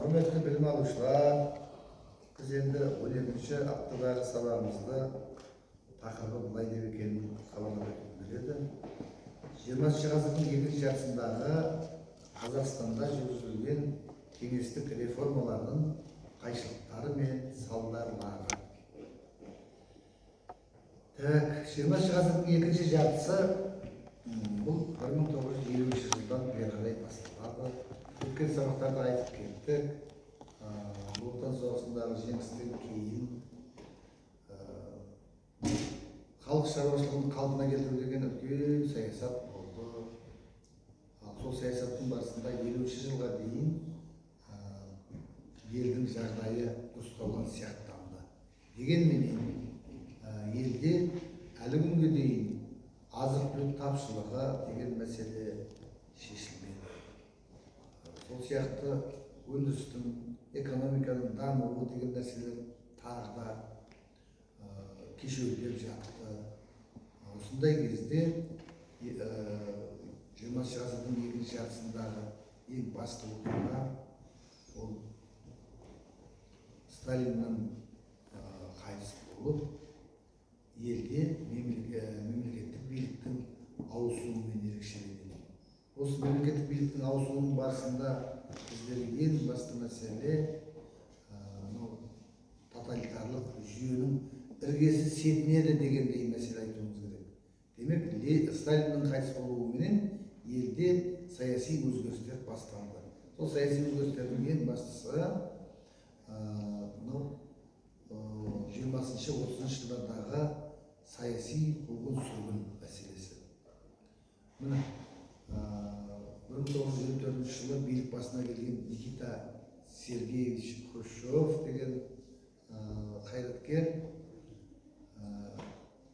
Hürmetli bilim aluşlar, biz endi 12-chi haftaдағы сабағымызды тақырыбы былай деп екенін хабарлап өтіп келеді. 20-шы ғасырдың екінші жартысындағы Қазақстанда жүргізілген кеңестік реформалардың қайшылықтары мен салдарлары. 20-шы ғасырдың екінші жартысы бұл 1950 жылдан бері қарай басталады. Өткен сабақтарда айтып кеттік. Отан соғысындағы жеңістен кейін халық шаруашылығын қалпына келтіру деген үлкен саясат болды. Сол саясаттың барысында 50-ші жылға дейін елдің жағдайы дұрысталған сияқтанды. Дегенменен елде әлі күнге дейін азық-түлік тапшылығы деген мәселе шешілмеді. Сол сияқты өндірістің, экономиканың дамуы деген нәрселер тағы да кешеуілдеп жатты. Осындай кезде 20-шы ғасырдың екінші жартысындағы ең басты оқиға ол Сталиннің қайтыс болып елде мемлекеттік биліктің ауысуымен ерекшеленеді. Осы мемлекеттік биліктің ауысуының барысында біздерге ең басты мәселе тоталитарлық жүйенің іргесі сетінеді дегендей мәселе айтуымыз керек. Демек, Сталиннің қайтыс болуымен елде саяси өзгерістер басталды. Сол саяси өзгерістердің ең бастысы 20-30 жылдардағы саяси қуғын-сүргін мәселесі. Міне 1954 жылы билік басына келген Никита Сергеевич Хрущев деген қайраткер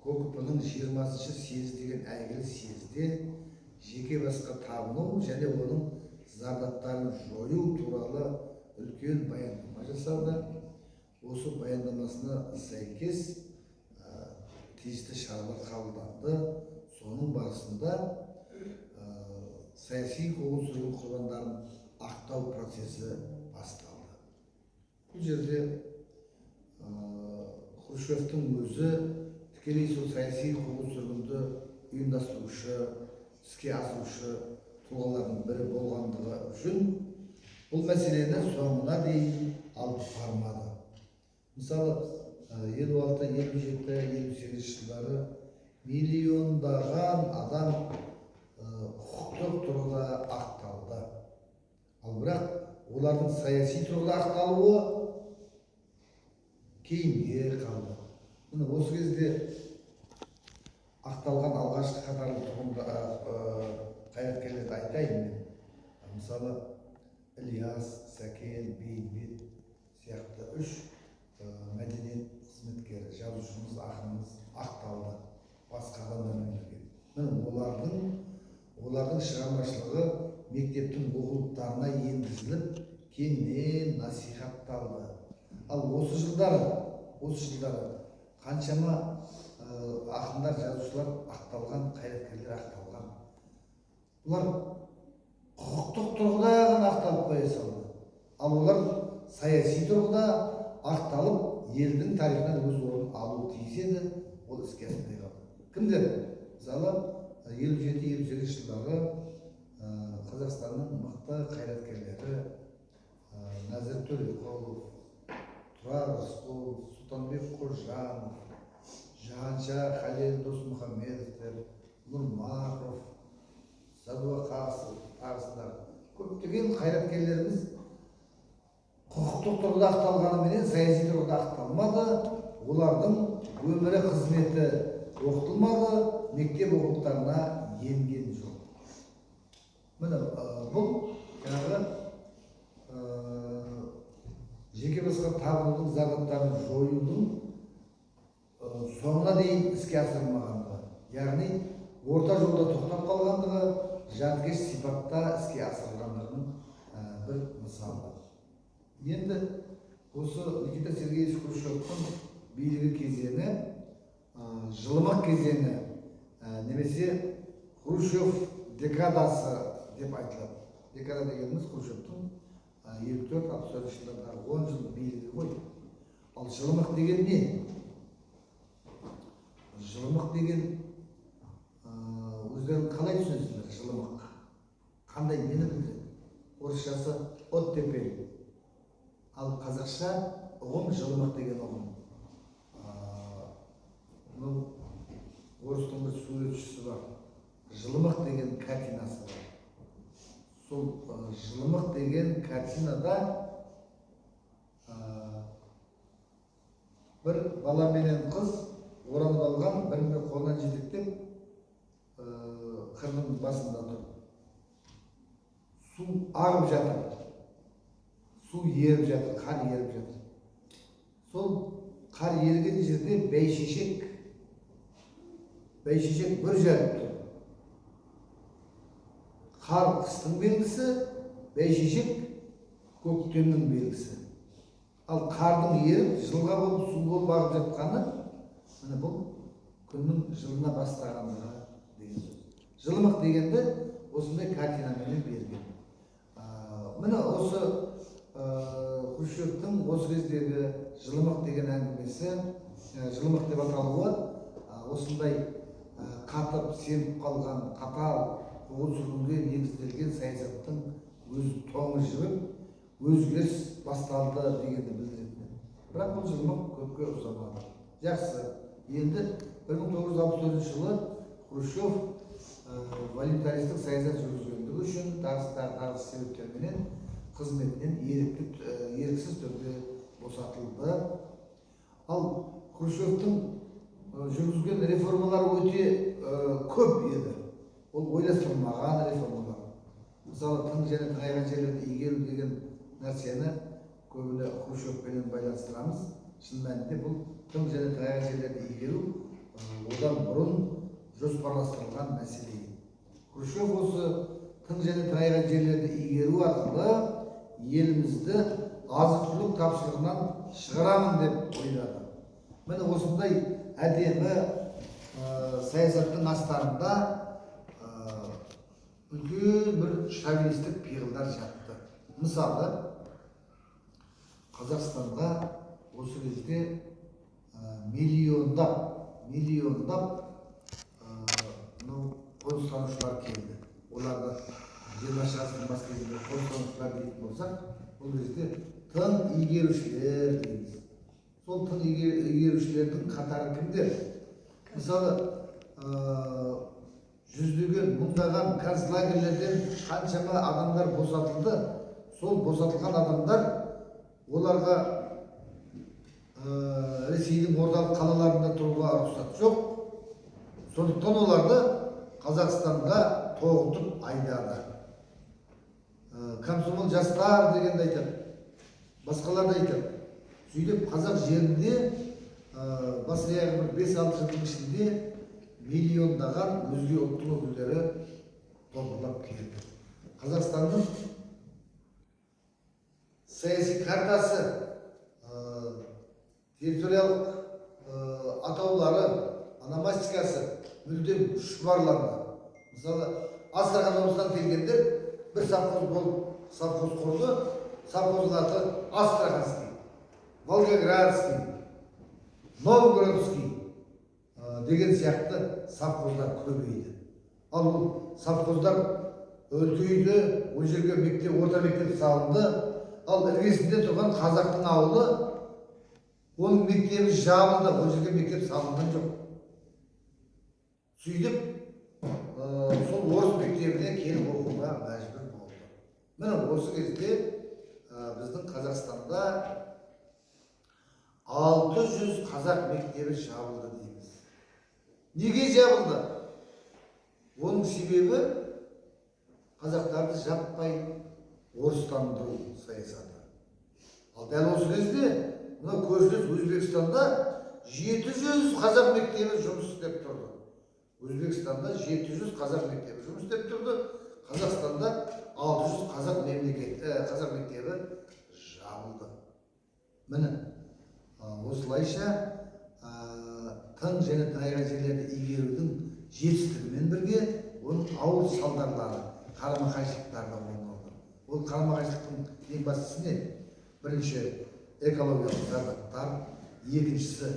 КОКП-ның 20-шы съезд деген әйгілі съезде жеке басқа табыну және оның зардаптарын жою туралы үлкен баяндама жасады. Осы баяндамасына сәйкес тиісті шаралар қабылданды. Соның барысында саяси қуғын-сүргін құрбандарын ақтау процесі басталды. Бұл жерде Хрущевтің өзі тікелей сол саяси қуғын-сүргінді ұйымдастырушы, іске асырушы тұлғалардың бірі болғандығы үшін бұл мәселені соңына дейін алып бармады. Мысалы, 56, 57, 58 жылдары миллиондаған адам құқықтық тұрғыда ақталды. Ал бірақ олардың саяси тұрғыда ақталуы кейінге қалды. Міне осы кезде ақталған алғашқы қатарлы қайраткерлерді айтайын мен. Мысалы, Ильяс, Сәкен, Бейімбет сияқты үш мәдениет қызметкері, жазушымыз, ақынымыз ақталды. Басқа адамдармен бірге. Олардың шығармашылығы мектептің оқулықтарына енгізіліп, кеңінен насихатталды. Ал осы жылдары қаншама ақындар, жазушылар ақталған, қайраткерлер ақталған. Бұлар құқықтық тұрғыда ғана ақталып қоя салды. Ал олар саяси тұрғыда ақталып, елдің тарихынан өз орнын алуы тиіс еді, ол іске аспай қалды. Кімдер? Мысалы, 57-58 жылдары Қазақстанның мықты қайраткерлері Нәзір Төреқұлов, Тұрар Рысқұлов, Сұлтанбек Қожанов, Жанша Халел Досмұхамедовтер, Нұрмақов, Садуақасов тағысындағы көптеген қайраткерлеріміз құқықтық тұрғыда ақталғанымен саяси тұрғыда ақталмады. Олардың өмірі қызметі оқытылмады, мектеп оқулықтарына енген жоқ. Міне бұл жаңағы жеке басқа табынудың зардаптарын жоюдың соңына дейін іске асырылмағандығы, яғни орта жолда тоқтап қалғандығы, жанкеш сипатта іске асырылғандығының бір мысалы. Енді осы Никита Сергеевич Хрущевтің билігі кезеңі, жылымық кезеңі, немесе Хрущев декадасы деп айтылады. Декада дегеніміз Хрущевтің 54-64 жылдардағы 10 жыл билігі ғой. Ал жылымық деген не? Жылымық деген өздерің қалай түсінесіздер? Жылымық қандай нені білдіреді? Орысшасы оттепель. Ал қазақша ұғым жылымық деген ұғым. Орыстың бір суретшісі бар. Жылымық деген картинасы бар. Сол жылымық деген картинада бір бала менен қыз оранып алған, біріне қолынан жетектеп қырдың басында тұр. Су ағып жатыр. Су еріп жатыр, қар еріп жатыр. Сол қар ерген жерде бәйшешек бір жарып тұр. Қар қыстың белгісі, бәйшешек көктемнің белгісі. Ал қардың еріп, жылға болып, су болып ағып жатқаны, міне бұл күннің жылына бастағандығы деген сөз. Жылымық дегенді осындай картинамен берген. Міне осы Хрущевтің осы кездегі жылымық деген әңгімесі, жылымық деп аталуы, осындай қатып, сеніп қалған, қатал, қуғын-сүргінге негізделген саясаттың өз тоңы жібіп, өзгеріс басталды дегенді білдіретін. Бірақ бұл жылымық көпке ұзамады. Жақсы, енді 1964 жылы Хрущев волюнтаристік саясат жүргізгендігі үшін тағы себептерменен қызметінен еріксіз түрде босатылды. Ал Хрущевтің жүргізген реформалары өте көп еді. Ол ойластырылмаған реформалар. Мысалы, тың және тыңайған жерлерді игеру деген нәрсені көбіне Хрущевпенен байланыстырамыз. Шын мәнінде бұл тың және тыңайған жерлерді игеру одан бұрын жоспарластырылған мәселе. Хрущев осы тың және тыңайған жерлерді игеру арқылы елімізді азық-түлік тапшылығынан шығарамын деп ойлады. Міне осындай әдемі саясаттың астарында үлкен бір шовинистік пиғылдар жатты. Мысалы, Қазақстанға осы кезде миллиондап қоныстанушылар келді. Оларды 20 ғасырдың бас кезінде қоныстанушылар дейтін болсақ, бұл кезде тың игерушілер дейміз. Сол тың игерушілердің қатары кімдер? Мысалы, жүздеген, мыңдаған концлагерлерден қаншама адамдар босатылды. Сол босатылған адамдар оларға Ресейдің орталық қалаларында тұруға рұқсат жоқ. Сондықтан оларды Қазақстанға тоғытып айдады. Комсомол жастар дегенді айтады, басқаларды айтады. Сөйтіп қазақ жерінде бас-аяғы бір 5-6 жылдың ішінде миллиондаған өзге ұлттың өкілдері топырлап келді. Қазақстанның саяси картасы, территориялық атаулары, ономастикасы мүлдем шұбарланды. Мысалы, Астрахан облысынан келгендер бір совхоз болып совхоз құрды. Совхоздың аты Астраханский, Волгоградский, Новгородский деген сияқты совхоздар көбейді. Ал бұл совхоздар үлкейді, ол жерге мектеп, орта мектеп салынды. Ал іргесінде тұрған қазақтың ауылы, оның мектебі жабылды, ол жерге мектеп салынған жоқ. Сөйтіп, сол орыс мектебіне келіп оқуға мәжбүр болды. Міне осы кезде біздің Қазақстанда 600 қазақ мектебі жабылды дейміз. Неге жабылды? Оның себебі қазақтарды жаппай орыстандыру саясаты. Ал дәл осы кезде мына көршілес Өзбекстанда 700 қазақ мектебі жұмыс істеп тұрды. Өзбекстанда 700 қазақ мектебі жұмыс істеп тұрды. Қазақстанда 600 қазақ мектебі жабылды. Міне осылайша тың және тыңайған жерлерді игерудің жетістігімен бірге оның ауыр салдарлары, қарама-қайшылықтары да орын алды. ол қарама қайшылықтың ең бастысы не? Бірінші экологиялық зардаптар, екіншісі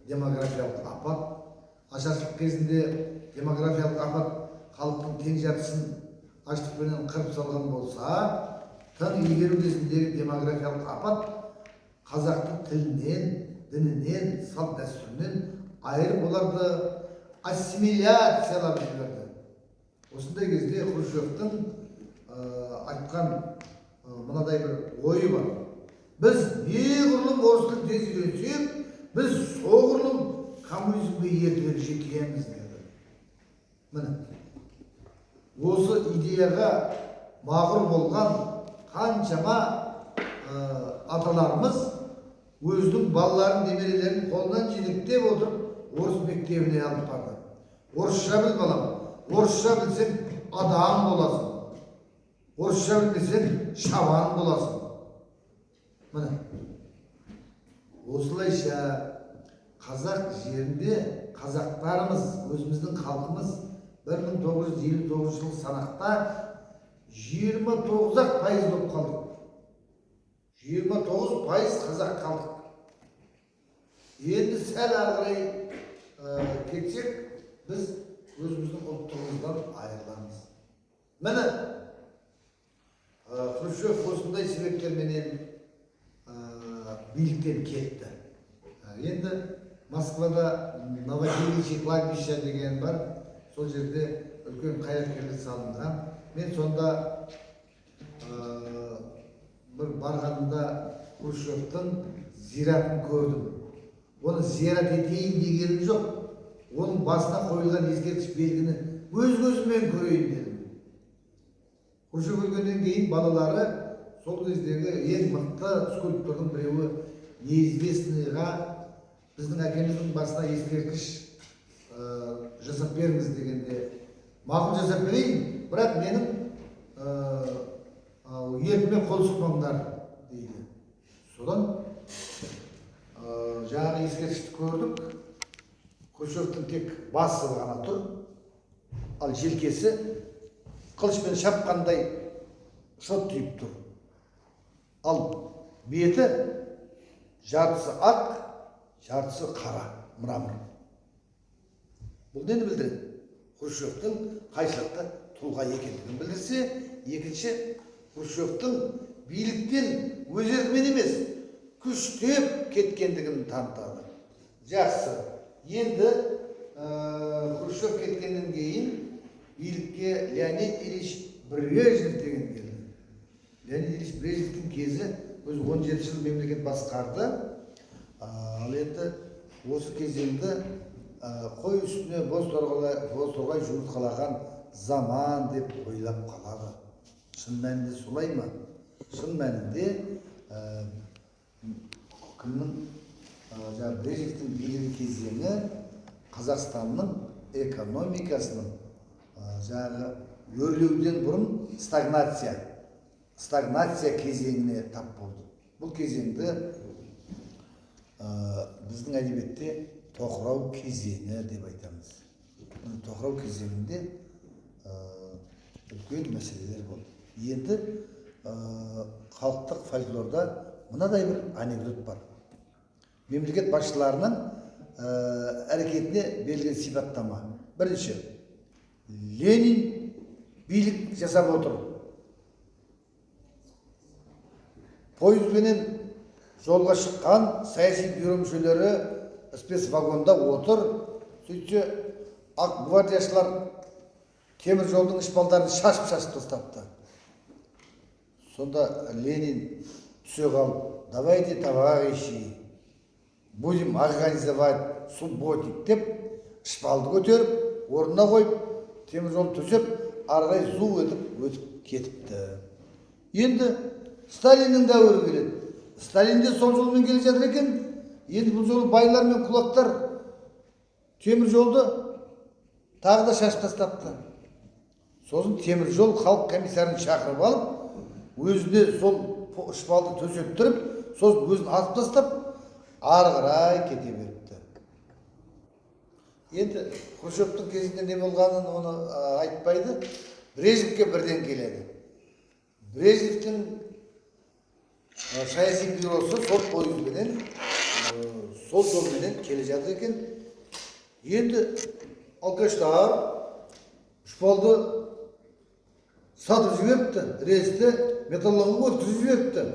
демографиялық апат. Ашаршылық кезінде демографиялық апат халықтың тең жартысын аштықпенен қырып салған болса, тың игеру кезіндегі демографиялық апат қазақты тілінен, дінінен, салт дәстүрінен айырып оларды ассимиляциялап жіберді. Осындай кезде Хрущевтің айтқан мынадай бір ойы бар. Біз неғұрлым орыс тілін тез үйренсек, біз соғұрлым коммунизмге ертерек жетеміз деді. Міне, осы идеяға мағұр болған қаншама аталарымыз өзінің балаларын, немерелерін қолынан жетектеп отырып, орыс мектебіне алып барды. Орысша біл балам, орысша білсең адам боласың. Орысша білмесең шабан боласың. Міне, осылайша қазақ жерінде қазақтарымыз, өзіміздің халқымыз 1959 жыл санақта 29% болып қалдық. 29% қазақ қалдық. Енді сәл ары кетсек, біз өзіміздің ұлттығымыздан айырыламыз. Міне, Хрущев осындай себептерменен биліктен кетті. Енді Москвада Новоселичье кладбище деген бар. Сол жерде үлкен қайраткерлік салынған. Мен сонда бір барғанымда Хрущевтің зиратын көрдім. Оны зиярат етейін дегенім жоқ. Оның басына қойылған ескерткіш белгіні өз көзіммен көрейін дедім. Хрущев өлгеннен кейін балалары сол кездегі ең мықты скульптордың біреуі неизвестныйға біздің әкеміздің басына ескерткіш жасап беріңіз дегенде, мақұл жасап берейін, бірақ менің еркіме қол сұқпаңдар дейді. Содан жаңағы ескерткішті көрдік. Хрущевтің тек басы ғана тұр, ал желкесі қылышпен шапқандай шот түйіп тұр. Ал беті жартысы ақ, жартысы қара, мрамор. Бұл нені білдіреді? Хрущевтің қайшылықты тұлға екендігін білдірсе, екінші, Хрущевтің биліктен өз еркімен емес, күштеп кеткендігін танытады. Жақсы. Енді Хрущев кеткеннен кейін билікке Леонид Ильич Брежнев деген келді. Леонид Ильич Брежневтің кезі өзі 17 жыл мемлекет басқарды. Ал енді осы кезеңді қой үстіне боз торғай жұмыртқалаған заман деп ойлап қалады. Шын мәнінде солай ма? Шын мәнінде кімнің Брежневтің билігі кезеңі Қазақстанның экономикасының өрлеуден бұрын стагнация кезеңіне тап болды. Бұл кезеңді біздің әдебиетте тоқырау кезеңі деп айтамыз. Тоқырау кезеңінде үлкен мәселелер болды. Енді халықтық фольклорда мынадай бір анекдот бар. Мемлекет басшыларының әрекетіне берілген сипаттама. Бірінші, Ленин билік жасап отыр. Пойызбенен жолға шыққан саяси бюро мүшелері спецвагонда отыр. Сөйтсе, ақ гвардияшылар темір жолдың ішпалдарын шашып тастапты. Сонда Ленин түсе қалып, давайте, товарищи, будем организовать субботник деп, ішпалды көтеріп, орнына қойып, темір жол төсеп, арғай зу өтіп кетіпті. Енді Сталиннің дәуірі келеді. Сталин де сол жолмен келе жатыр екен. Енді бұл жолы байлар мен кулактар темір жолды тағы да шашып тастапты. Сосын темір жол халық комиссарын шақырып алып, өзіне сол ішпалды төсеттіріп, сосын өзін атып тастап, ары қарай кете беріпті. Енді Хрущевтің кезінде не болғанын оны айтпайды, Брежневке бірден келеді. Брежневтің саяси бюросы сол пойызбенен сол жолменен келе жатыр екен. Енді алкаштар шпалды сатып жіберіпті, рельсті металлоломға өткізіп жіберіпті.